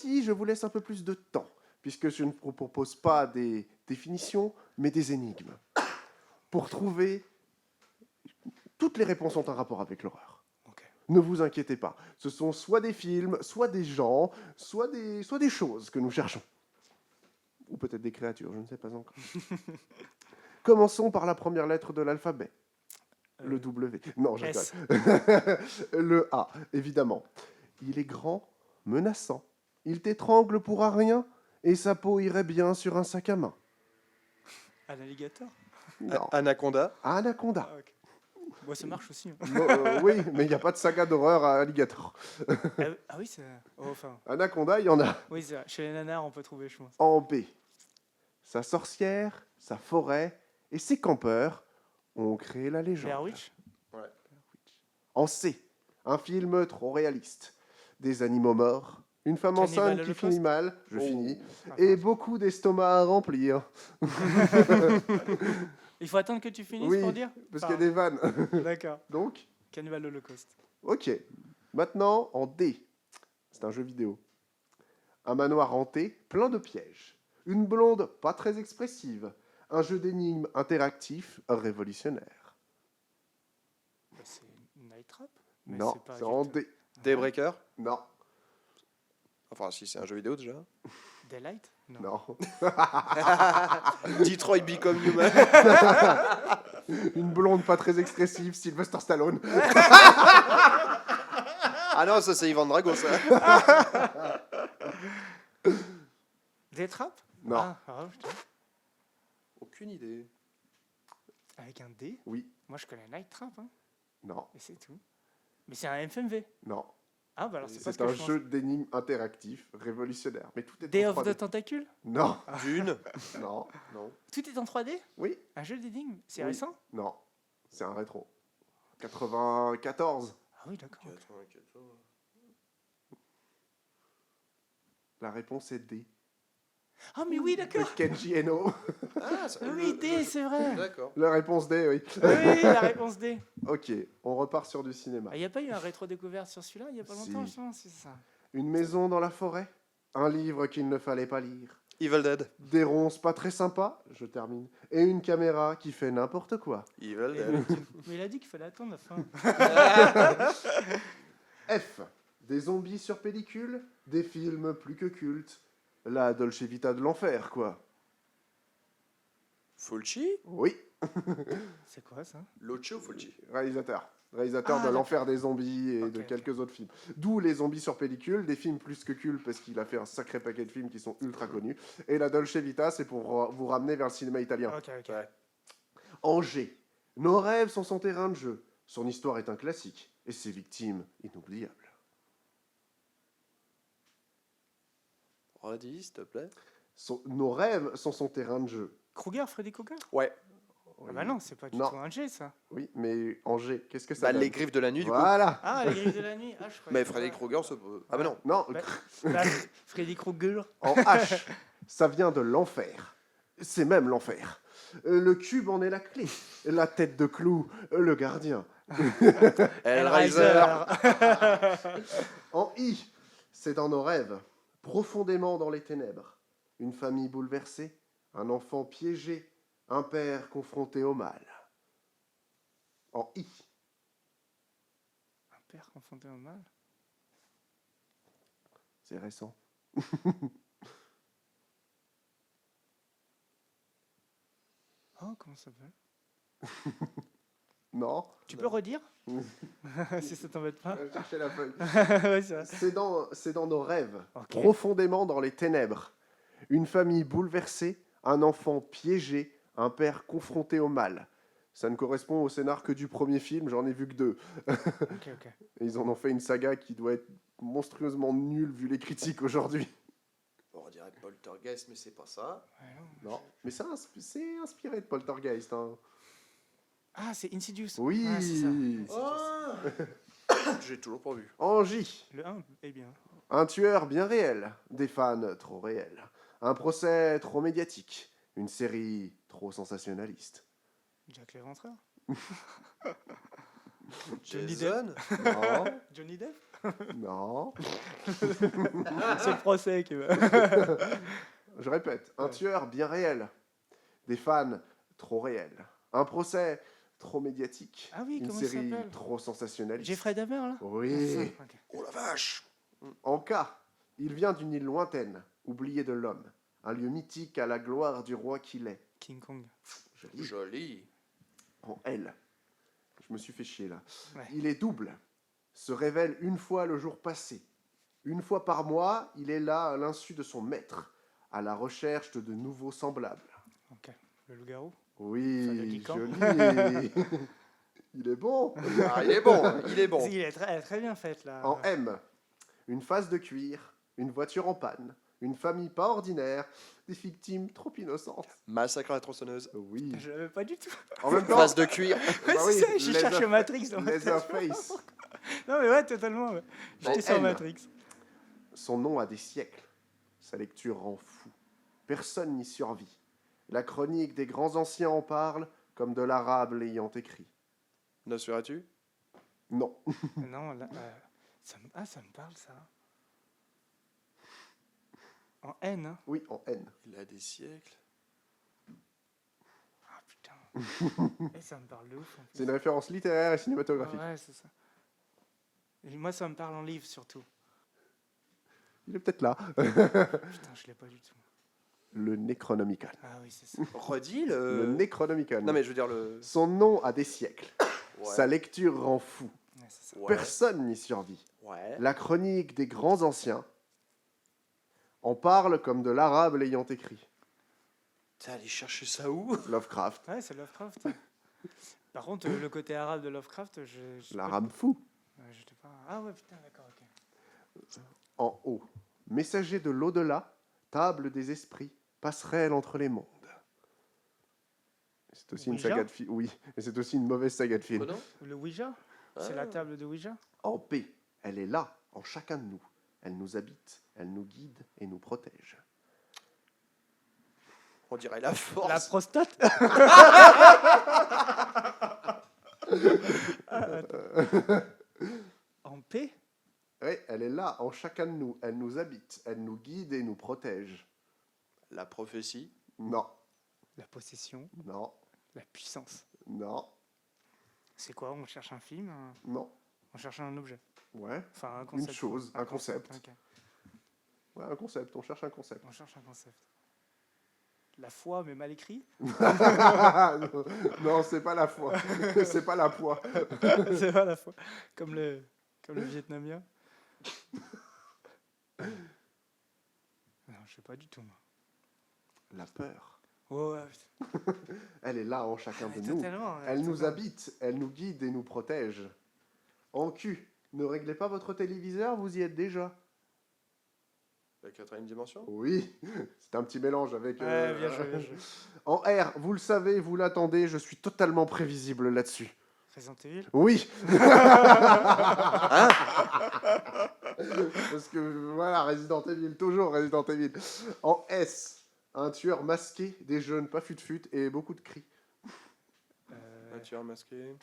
Ici, je vous laisse un peu plus de temps, puisque je ne vous propose pas des définitions, mais des énigmes. Pour trouver... Toutes les réponses ont un rapport avec l'horreur. Ok. Ne vous inquiétez pas. Ce sont soit des films, soit des gens, soit des choses que nous cherchons. Ou peut-être des créatures, je ne sais pas encore. Commençons par la première lettre de l'alphabet. Le W. Non, je S. rigole. Le A, évidemment. Il est grand, menaçant. Il t'étrangle pour un rien, et sa peau irait bien sur un sac à main. Un alligator. Non. Anaconda. Anaconda. Ah, ok. Bon, ça marche aussi. Hein. Non, oui, mais il n'y a pas de saga d'horreur à alligator. Ah oui, c'est. Oh, enfin. Anaconda, il y en a. Oui, c'est vrai. Chez les nanars, on peut trouver, je pense. En B, sa sorcière, sa forêt et ses campeurs ont créé la légende. Blair Witch. En C, un film trop réaliste. Des animaux morts, une femme Cannibal enceinte qui Holocaust. finit mal, je Oh. finis, Ah, et beaucoup d'estomacs à remplir. Il faut attendre que tu finisses Oui, pour dire parce qu'il y a des vannes. D'accord. Donc, Cannibal Holocaust. ok. Maintenant, en D, c'est un jeu vidéo. Un manoir hanté, plein de pièges. Une blonde pas très expressive. Un jeu d'énigmes interactif, révolutionnaire. Bah, c'est Night Trap. Mais Non, pas c'est du en tout- D. Daybreaker. Non, Enfin, si c'est un jeu vidéo déjà. Daylight. non. Detroit Become Human. Une blonde pas très expressive, Sylvester Stallone. Ah non, ça c'est Ivan Drago, ça. Des trappes. Non. Putain. Aucune idée. Avec un D. Oui, Moi, je connais Night Trap. Hein. non, Et c'est tout. Mais c'est un FMV. non. Ah, bah alors c'est pas ce C'est que un je pense. jeu d'énigmes interactif, révolutionnaire. Mais tout est Day en of 3D. the Tentacule. Non, Dune. non, non. Tout est en 3D. Oui, Un jeu d'énigmes. C'est Oui. récent. non. C'est un rétro. 94. Ah oui, d'accord. La réponse est D. Ah mais oui, De d'accord. Kenji Eno. Ah, ça, Ah oui, D, c'est vrai. D'accord. La réponse D, oui. Oui, la réponse D. Ok, on repart sur du cinéma. Il n'y a pas eu un rétro-découverte sur celui-là il n'y a pas Si. longtemps, je pense, c'est ça. Une maison dans la forêt. Un livre qu'il ne fallait pas lire. Evil Dead. Des ronces pas très sympas, je termine. Et une caméra qui fait n'importe quoi. Evil Et Dead. Mais il a dit qu'il fallait attendre la fin. F. Des zombies sur pellicule, des films plus que cultes. La Dolce Vita de l'enfer, quoi. Fulci. Oui, C'est quoi ça? Loche ou Fulci. réalisateur. Ah, De d'accord. l'enfer des zombies et Ok, de ok. quelques autres films. D'où les zombies sur pellicule, des films plus que cultes parce qu'il a fait un sacré paquet de films qui sont ultra connus. Et la Dolce Vita, c'est pour vous ramener vers le cinéma italien. Ok, ok. Ouais. En G. Nos rêves sont son terrain de jeu. Son histoire est un classique et ses victimes inoubliables. Redis, s'il te plaît. Nos rêves sont son terrain de jeu. Kruger, Freddy Krueger? Ouais. Ah bah non, c'est pas du Non. tout un G ça. Oui, mais en G, qu'est-ce que ça Bah, donne? les griffes de la nuit, du coup. Voilà. Ah, les griffes de la nuit. Ah, je croyais Mais que Freddy c'était- Krueger, ça peut. Ah, bah non. Non, Bah, bah, Freddy Krueger. en H, ça vient de l'enfer. C'est même l'enfer. Le cube en est la clé. La tête de clou, le gardien. Hellraiser. En I, c'est dans nos rêves, profondément dans les ténèbres. Une famille bouleversée, un enfant piégé, un père confronté au mal. En I, Un père confronté au mal. c'est récent. Oh, comment ça s'appelle? Non. Tu peux redire? Si ça t'embête pas. Je vais chercher la feuille. Ouais, c'est vrai. C'est dans nos rêves, Ok. profondément dans les ténèbres. Une famille bouleversée, un enfant piégé, un père confronté au mal. Ça ne correspond au scénar que du premier film, j'en ai vu que 2. Ok, ok. Et ils en ont fait une saga qui doit être monstrueusement nulle vu les critiques aujourd'hui. Bon, on dirait Poltergeist, mais c'est pas ça. Ouais, non. Non, mais c'est inspiré de Poltergeist. Hein. Ah, c'est Insidious. Oui. Ah, c'est ça. J'ai toujours pas vu. En J, Le 1 est bien. un tueur bien réel, des fans trop réels, un procès trop médiatique, une série trop sensationnaliste. Jack l'Éventreur. Johnny Jason. Non, Johnny Depp. non. C'est le procès qui va. Je répète, un Ouais. tueur bien réel. Des fans trop réels. Un procès trop médiatique. Ah oui, Une comment il série s'appelle trop sensationnelle. Jeffrey Dahmer, là. Oui. Ok. Oh la vache. En cas, il vient d'une île lointaine, oubliée de l'homme. Un lieu mythique à la gloire du roi qu'il est. King Kong. Joli. Joli. En L. Je me suis fait chier là. Ouais. Il est double. Se révèle une fois le jour passé. Une fois par mois, il est là à l'insu de son maître, à la recherche de nouveaux semblables. Ok. Le loup-garou. Oui, Enfin, le Lycan. joli. Il est bon. Ah, il est bon, il est bon. Si, elle est très bien faite, là. En M, une face de cuir, une voiture en panne, une famille pas ordinaire, des victimes trop innocentes. Massacre à la tronçonneuse. Oui. Je l'avais pas du tout. En même temps, Face de cuir. Ouais, bah c'est oui, ça, je cherche Leather- Matrix dans ma tête. Leatherface. Non, mais ouais, totalement. Ouais. J'étais sur N. Matrix. Son nom a des siècles. Sa lecture rend fou. Personne n'y survit. La chronique des grands anciens en parle comme de l'arabe l'ayant écrit. Nosferatu. Non. Non, là, ça me parle, ça. En N, hein. Oui, en N. Il a des siècles. Ah, putain. Et ça me parle de ouf, en plus. C'est une référence littéraire et cinématographique. Ouais, c'est ça. Et moi, ça me parle en livre, surtout. Il est peut-être là. Putain, je l'ai pas du tout. Le Necronomicon. Ah oui, c'est ça. Redis Le le. Necronomicon. Non mais je veux dire le. Son nom a des siècles. Ouais. Sa lecture rend fou. Ouais, c'est ça. Ouais. Personne n'y survit. Ouais. La chronique des grands anciens en parle comme de l'arabe l'ayant écrit. T'es allé chercher ça où? Lovecraft. Ouais, c'est Lovecraft. Par contre, le côté arabe de Lovecraft, je L'arabe fou. Ouais, j'étais pas. Ah ouais, putain, d'accord, ok. En haut. Messager de l'au-delà, table des esprits, passerelle entre les mondes. C'est aussi une Ouija saga de film. Oui, mais c'est aussi une mauvaise saga de film. Oh non. Le Ouija. C'est la table de Ouija. En paix, elle est là, en chacun de nous. Elle nous habite, elle nous guide et nous protège. On dirait la force. La prostate. En paix. Oui, elle est là, en chacun de nous. Elle nous habite, elle nous guide et nous protège. La prophétie. Non, La possession. non, La puissance. non, C'est quoi? On cherche un film? non. On cherche un objet. Ouais, Enfin, un concept. chose, un concept. Ok. ouais, un concept, on cherche un concept. On cherche un concept. La foi, mais mal écrit. Non, c'est pas la foi. C'est pas la foi. C'est pas la foi. Comme le Vietnamien. Non, je sais pas du tout, moi. La peur. Oh, ouais, putain. Elle est là en chacun de nous. Totalement. ouais, Elle nous totalement. habite, elle nous guide et nous protège. En cul, ne réglez pas votre téléviseur, vous y êtes déjà. La quatrième dimension. Oui, c'est un petit mélange avec... Ouais, bien joué, bien joué. En R, vous le savez, vous l'attendez, je suis totalement prévisible là-dessus. Resident Evil. Oui. Hein? Parce que voilà, Resident Evil, toujours Resident Evil. En S, un tueur masqué, des jeunes pas fut-fut et beaucoup de cris. Un tueur masqué.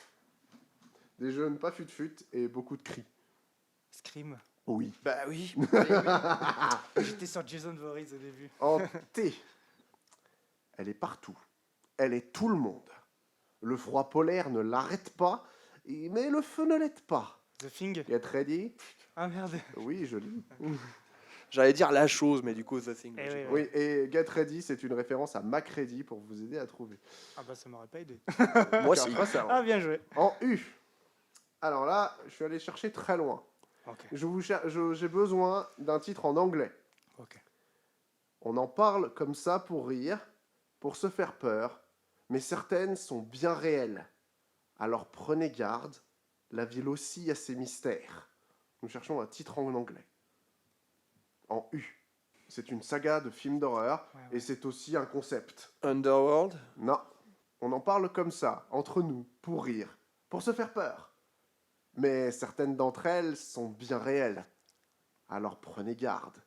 Des jeunes pas fut-fut et beaucoup de cris. Scream. Oui. Bah oui. J'étais sur Jason Voorhees au début. En T, elle est partout. Elle est tout le monde. Le froid polaire ne l'arrête pas, mais le feu ne l'aide pas. The Thing. Get ready? Ah merde. Oui, joli. J'allais dire la chose, mais du coup The Thing. Eh j'ai oui, pas- Oui, et Get ready, c'est une référence à Macready pour vous aider à trouver. Ah bah ça m'aurait pas aidé. Moi aussi. Car ça, Ah bien joué. En U, alors là, je suis allé chercher très loin. Ok. J'ai besoin d'un titre en anglais. Ok. On en parle comme ça pour rire, pour se faire peur, mais certaines sont bien réelles. Alors prenez garde, la ville aussi a ses mystères. Nous cherchons un titre en anglais. En U. C'est une saga de films d'horreur Ouais, et c'est aussi un concept. Underworld. Non, on en parle comme ça, entre nous, pour rire, pour se faire peur. Mais certaines d'entre elles sont bien réelles. Alors prenez garde.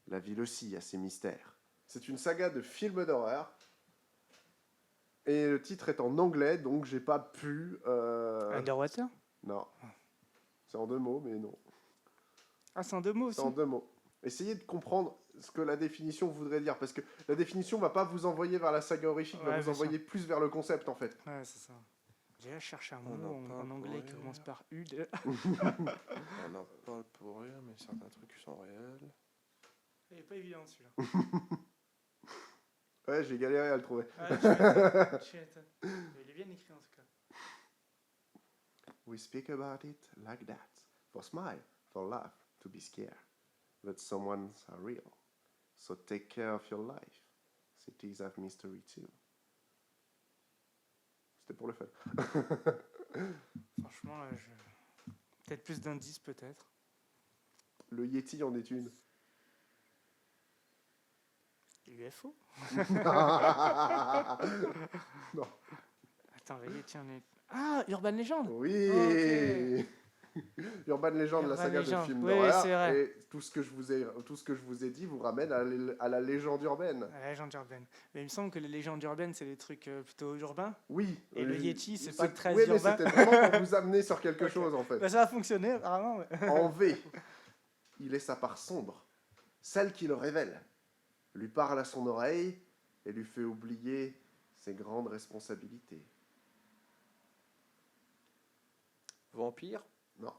La ville aussi a ses mystères. C'est une saga de films d'horreur. Et le titre est en anglais, donc j'ai pas pu... Underwater. Non. C'est en 2 mots, mais non. Ah, c'est en 2 mots aussi. C'est en 2 mots. Essayez de comprendre ce que la définition voudrait dire, parce que la définition va pas vous envoyer vers la saga horrifique, va Ouais, vous bien envoyer plus vers le concept, en fait. Ouais, c'est ça. J'ai là cherché un On mot en parle en anglais pour qui rire. commence par U. On en parle pour rire, mais certains trucs sont réels. Il est pas évident celui-là. Ouais, j'ai galéré à le trouver. Ouais, je m'étonne. Mais il est bien écrit en tout cas. We speak about it like that. For smile, for laugh, to be scared. But someone's are real. So take care of your life. Cities have mystery too. C'était pour le fun. Franchement, là, peut-être plus d'indices, peut-être. Le Yeti en est une. UFO. Non. Attends, voyez, tiens, les... Ah, Urban Legend. Oui. Ok. Urban Legend, la Urban saga Legend. de films Oui, d'horreur. c'est vrai. Et tout ce que je vous ai dit vous ramène à la légende urbaine. La légende urbaine. Mais il me semble que les légendes urbaines, c'est des trucs plutôt urbains. Oui. Et le Yeti, c'est pas très Oui, mais urbain. c'était vraiment pour vous amener sur quelque Ok. chose, en fait. Bah, ça a fonctionné, apparemment. Ouais. En V, il est sa part sombre, celle qui le révèle, lui parle à son oreille et lui fait oublier ses grandes responsabilités. Vampire? Non.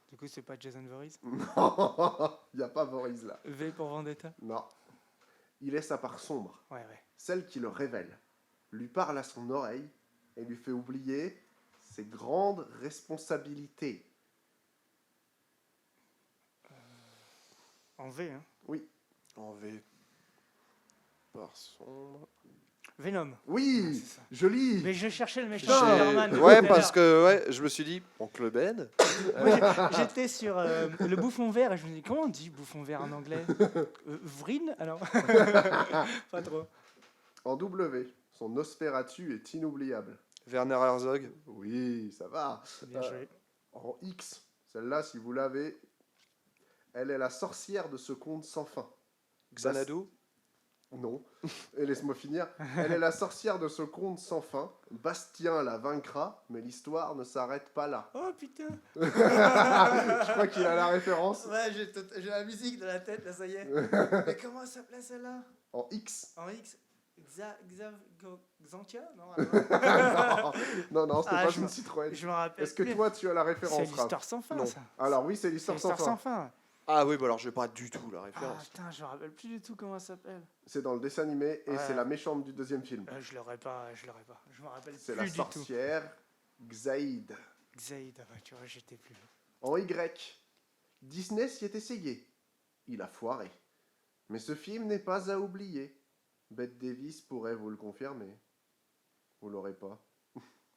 Du coup, c'est pas Jason Voorhees. Non, il n'y a pas Boris là. V pour Vendetta. Non. Il est sa part sombre, Ouais, ouais. celle qui le révèle, lui parle à son oreille et lui fait oublier ses grandes responsabilités. En V, hein. Oui. En V. Par sombre. Venom. Oui, C'est ça. joli. Mais je cherchais le méchant Putain. Spider-Man. Ouais, tout à parce l'heure. que ouais, je me suis dit, Oncle Ben. J'étais sur le bouffon vert et je me dis comment on dit bouffon vert en anglais Vrine alors pas trop. En W, son Nosferatu est inoubliable. Werner Herzog. Oui, ça va. Bien joué. En X, celle-là, si vous l'avez, elle est la sorcière de ce conte sans fin. Xanadu. Non. Et laisse-moi finir. Elle est la sorcière de ce conte sans fin. Bastien la vaincra, mais l'histoire ne s'arrête pas là. Oh putain. Je crois qu'il a la référence. Ouais, j'ai la musique dans la tête là, ça y est. Mais comment elle s'appelait celle-là En X. En X. Xantia Non, Non, c'était Ah, pas je une me- Citroën. je me rappelle. Est-ce que plus. toi, tu as la référence, C'est Raph? l'histoire sans fin Non. ça. Alors oui, c'est C'est l'histoire sans l'histoire fin. sans fin. Ah oui, bah alors je vais pas du tout la Ah référence. putain, je me rappelle plus du tout comment elle s'appelle. C'est dans le dessin animé et Ouais. c'est la méchante du deuxième film. Je l'aurais pas. Je me rappelle C'est plus la du sorcière Xaïd. tout. Xaïd, ouais, tu vois, j'étais plus. En Y, Disney s'y est essayé. Il a foiré. Mais ce film n'est pas à oublier. Bette Davis pourrait vous le confirmer. Vous l'aurez pas.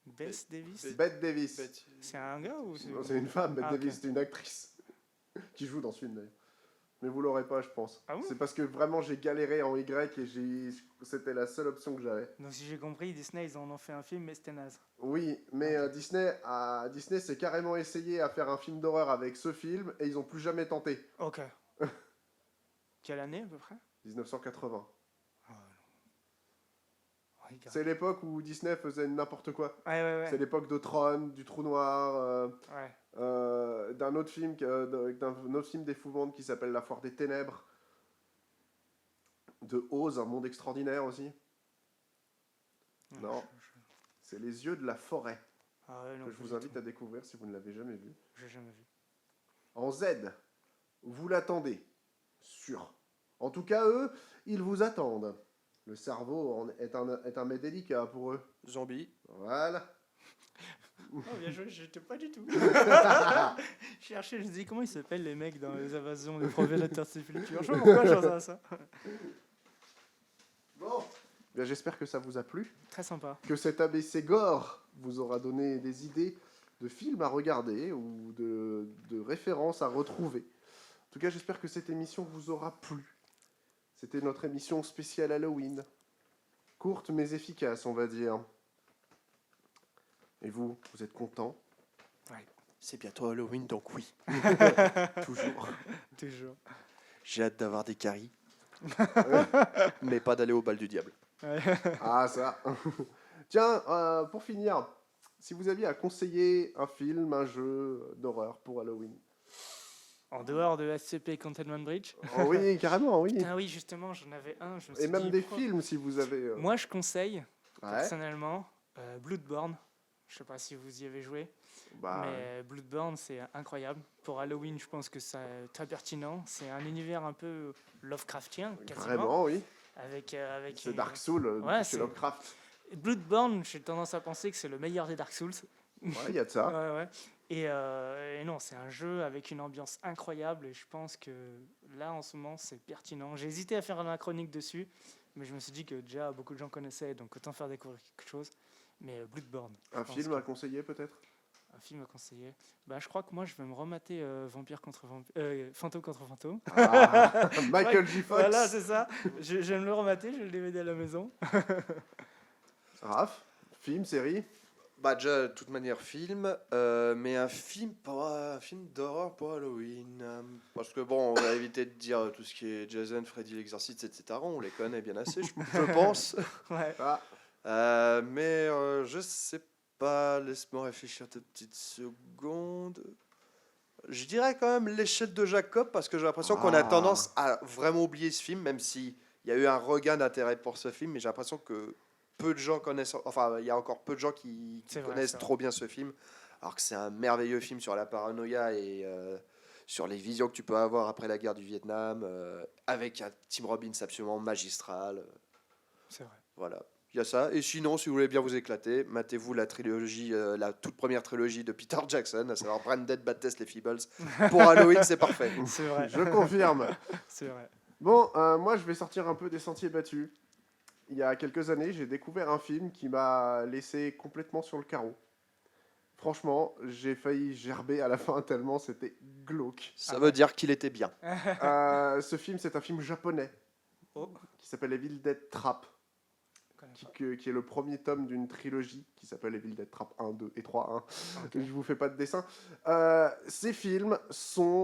Bess Davis. Bette Davis. Bête. C'est un gars ou c'est. Non, c'est une femme, Bette Ah, Davis, ok. c'est une actrice qui joue dans ce film d'ailleurs. Mais vous l'aurez pas, je pense. Ah bon C'est parce que vraiment j'ai galéré en Y et c'était la seule option que j'avais. Donc si j'ai compris, Disney ils en ont fait un film mais c'était naze. Oui, mais Disney s'est carrément essayé à faire un film d'horreur avec ce film et ils ont plus jamais tenté. Ok. Quelle année à peu près 1980. Ah non. Ouais, grave. C'est l'époque où Disney faisait n'importe quoi. Ouais. C'est l'époque de Tron, du Trou Noir, Ouais. d'un autre film d'épouvante qui s'appelle La Foire des Ténèbres, de Oz, Un Monde Extraordinaire aussi. Non. C'est Les Yeux de la Forêt, Ah ouais, non, que je pas vous du invite tout. à découvrir si vous ne l'avez jamais vu. J'ai jamais vu. En Z, vous l'attendez, sûr. En tout cas, eux, ils vous attendent. Le cerveau est un mets délicat pour eux. Zombie. Voilà. Oh bien joué, j'étais pas du tout. Je cherchais, je me disais comment ils s'appellent les mecs dans les invasions des provélateurs de sépulture. Je sais pas pourquoi je pense à ça. Bon. Bien, j'espère que ça vous a plu, Très sympa. que cet ABC gore vous aura donné des idées de films à regarder ou de références à retrouver. En tout cas, j'espère que cette émission vous aura plu. C'était notre émission spéciale Halloween. Courte mais efficace, on va dire. Et vous êtes contents? C'est bientôt Halloween, donc oui. Toujours. Toujours. J'ai hâte d'avoir des caries. Mais pas d'aller au bal du diable. Ouais. Ah, ça. Tiens, pour finir, Si vous aviez à conseiller un film, un jeu d'horreur pour Halloween. En dehors de SCP Containment Bridge. Oh oui, carrément, oui. Putain, oui, justement, j'en avais un. Je me suis Et même dit, des pourquoi- films, si vous avez... Moi, je conseille, Ouais, personnellement, Bloodborne. Je sais pas si vous y avez joué, bah, mais Bloodborne, c'est incroyable. Pour Halloween, je pense que c'est très pertinent. C'est un univers un peu Lovecraftien, quasiment. vraiment, oui. Avec C'est Dark Souls Ouais, chez c'est- Lovecraft. Bloodborne, j'ai tendance à penser que c'est le meilleur des Dark Souls. Ouais, il y a de ça. Ouais, ouais. Et non, c'est un jeu avec une ambiance incroyable et je pense que là, en ce moment, c'est pertinent. J'ai hésité à faire une chronique dessus, mais je me suis dit que déjà beaucoup de gens connaissaient, donc autant faire découvrir quelque chose. Mais Bloodborne. je Un pense film que- à conseiller, peut-être Un film à conseiller. Bah, je crois que moi, je vais me remater Vampire contre Fantôme contre Fantôme. Ah, Michael J. Fox. Voilà, c'est ça. Je vais me le remater, j'ai le DVD à la maison. Raph, film, série. Bah déjà, de toute manière, film, mais un film d'horreur pour Halloween. Parce que bon, on va éviter de dire tout ce qui est Jason, Freddy, l'Exorciste, etc. On les connaît bien assez, je pense. Ouais. Ah, Mais je sais pas, laisse-moi réfléchir 2 petites secondes. Je dirais quand même l'échelle de Jacob, parce que j'ai l'impression qu'on a Ah. tendance à vraiment oublier ce film, même s'il y a eu un regain d'intérêt pour ce film, mais j'ai l'impression que peu de gens connaissent, enfin, il y a encore peu de gens qui C'est vrai, connaissent c'est trop bien ce film, alors que c'est un merveilleux film sur la paranoïa et sur les visions que tu peux avoir après la guerre du Vietnam, avec un Tim Robbins absolument magistral. C'est vrai. Voilà, il y a ça. Et sinon, si vous voulez bien vous éclater, matez-vous la trilogie, la toute première trilogie de Peter Jackson, à savoir Branded, Bad Test, Les Feebles. Pour Halloween, c'est parfait. C'est vrai. je confirme. C'est vrai. Bon, moi, je vais sortir un peu des sentiers battus. Il y a quelques années, j'ai découvert un film qui m'a laissé complètement sur le carreau. Franchement, j'ai failli gerber à la fin tellement c'était glauque. Ça veut dire qu'il était bien. Ce film, c'est un film japonais Oh. qui s'appelle Evil Dead Trap, Je connais qui est le premier tome d'une trilogie qui s'appelle Evil Dead Trap 1, 2 et 3. pas. Ok. Je vous fais pas de dessin. Ces films sont